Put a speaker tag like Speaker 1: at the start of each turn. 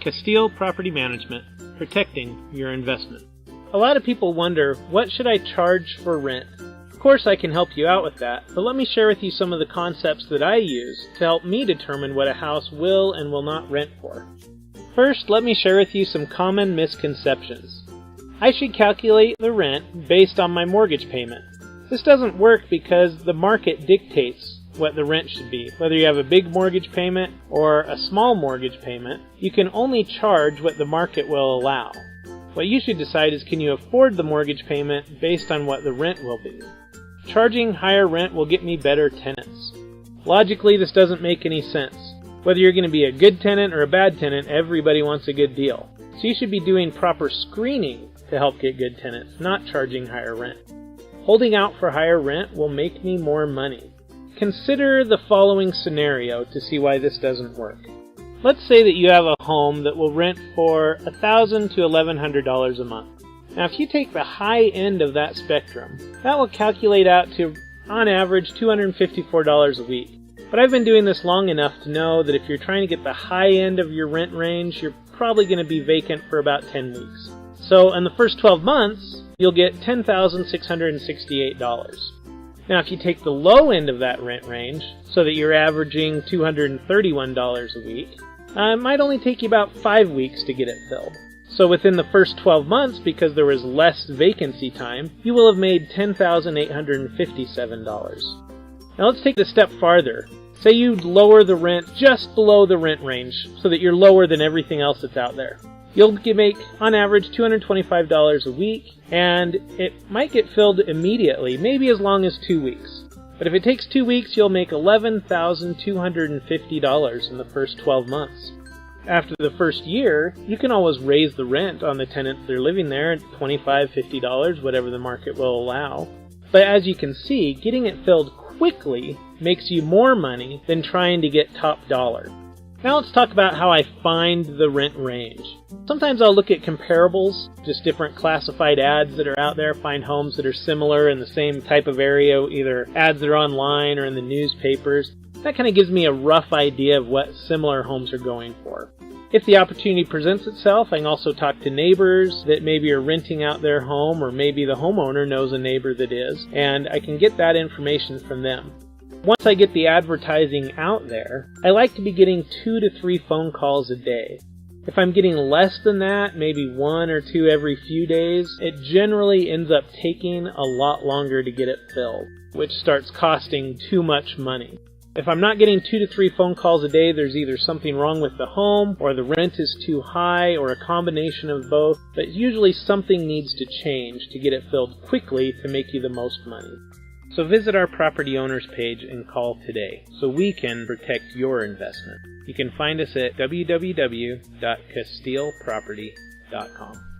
Speaker 1: Kasteel Property Management, protecting your investment. A lot of people wonder, what should I charge for rent? Of course I can help you out with that, but let me share with you some of the concepts that I use to help me determine what a house will and will not rent for. First, let me share with you some common misconceptions. I should calculate the rent based on my mortgage payment. This doesn't work because the market dictates what the rent should be. Whether you have a big mortgage payment or a small mortgage payment, you can only charge what the market will allow. What you should decide is, can you afford the mortgage payment based on what the rent will be? Charging higher rent will get me better tenants. Logically, this doesn't make any sense. Whether you're going to be a good tenant or a bad tenant, everybody wants a good deal. So you should be doing proper screening to help get good tenants, not charging higher rent. Holding out for higher rent will make me more money. Consider the following scenario to see why this doesn't work. Let's say that you have a home that will rent for $1,000 to $1,100 a month. Now if you take the high end of that spectrum, that will calculate out to, on average, $254 a week. But I've been doing this long enough to know that if you're trying to get the high end of your rent range, you're probably going to be vacant for about 10 weeks. So in the first 12 months, you'll get $10,668. Now if you take the low end of that rent range, so that you're averaging $231 a week, it might only take you about 5 weeks to get it filled. So within the first 12 months, because there was less vacancy time, you will have made $10,857. Now let's take it a step farther. Say you lower the rent just below the rent range, so that you're lower than everything else that's out there. You'll make, on average, $225 a week, and it might get filled immediately, maybe as long as 2 weeks. But if it takes 2 weeks, you'll make $11,250 in the first 12 months. After the first year, you can always raise the rent on the tenants that are living there at $25, $50, whatever the market will allow. But as you can see, getting it filled quickly makes you more money than trying to get top dollar. Now let's talk about how I find the rent range. Sometimes I'll look at comparables, just different classified ads that are out there, find homes that are similar in the same type of area, either ads that are online or in the newspapers. That kind of gives me a rough idea of what similar homes are going for. If the opportunity presents itself, I can also talk to neighbors that maybe are renting out their home, or maybe the homeowner knows a neighbor that is, and I can get that information from them. Once I get the advertising out there, I like to be getting 2 to 3 phone calls a day. If I'm getting less than that, maybe 1 or 2 every few days, it generally ends up taking a lot longer to get it filled, which starts costing too much money. If I'm not getting 2 to 3 phone calls a day, there's either something wrong with the home, or the rent is too high, or a combination of both, but usually something needs to change to get it filled quickly to make you the most money. So visit our property owners page and call today so we can protect your investment. You can find us at www.kasteelproperty.com.